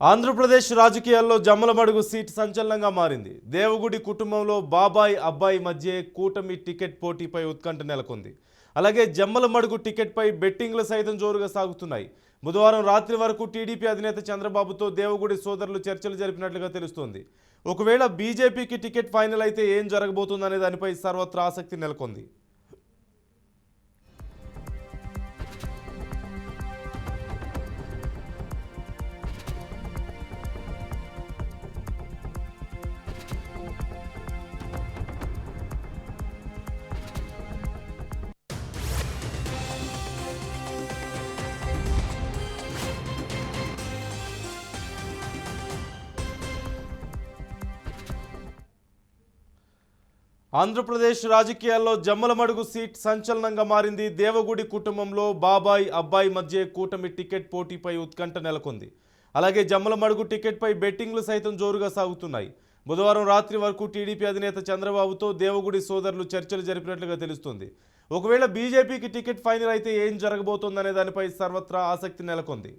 ఆంధ్రప్రదేశ్ రాజకీయాల్లో జమ్మలమడుగు సీట్ సంచలనంగా మారింది. దేవగుడి కుటుంబంలో బాబాయ్ అబ్బాయి మధ్య కూటమి టికెట్ పోటీపై ఉత్కంఠ నెలకొంది. అలాగే జమ్మలమడుగు టికెట్పై బెట్టింగ్లు సైతం జోరుగా సాగుతున్నాయి. బుధవారం రాత్రి వరకు టీడీపీ అధినేత చంద్రబాబుతో దేవగుడి సోదరులు చర్చలు జరిపినట్లుగా తెలుస్తోంది. ఒకవేళ బీజేపీకి టికెట్ ఫైనల్ అయితే ఏం జరగబోతుందనే దానిపై సర్వత్రా ఆసక్తి నెలకొంది. ఆంధ్రప్రదేశ్ రాజకీయాల్లో జమ్మలమడుగు సీట్ సంచలనంగా మారింది. దేవగుడి కుటుంబంలో బాబాయ్ అబ్బాయి మధ్య కూటమి టికెట్ పోటీపై ఉత్కంఠ నెలకొంది. అలాగే జమ్మలమడుగు టికెట్పై బెట్టింగ్లు సైతం జోరుగా సాగుతున్నాయి. బుధవారం రాత్రి వరకు టీడీపీ అధినేత చంద్రబాబుతో దేవగుడి సోదరులు చర్చలు జరిపినట్లుగా తెలుస్తోంది. ఒకవేళ బీజేపీకి టికెట్ ఫైనల్ అయితే ఏం జరగబోతోందనే దానిపై సర్వత్రా ఆసక్తి నెలకొంది.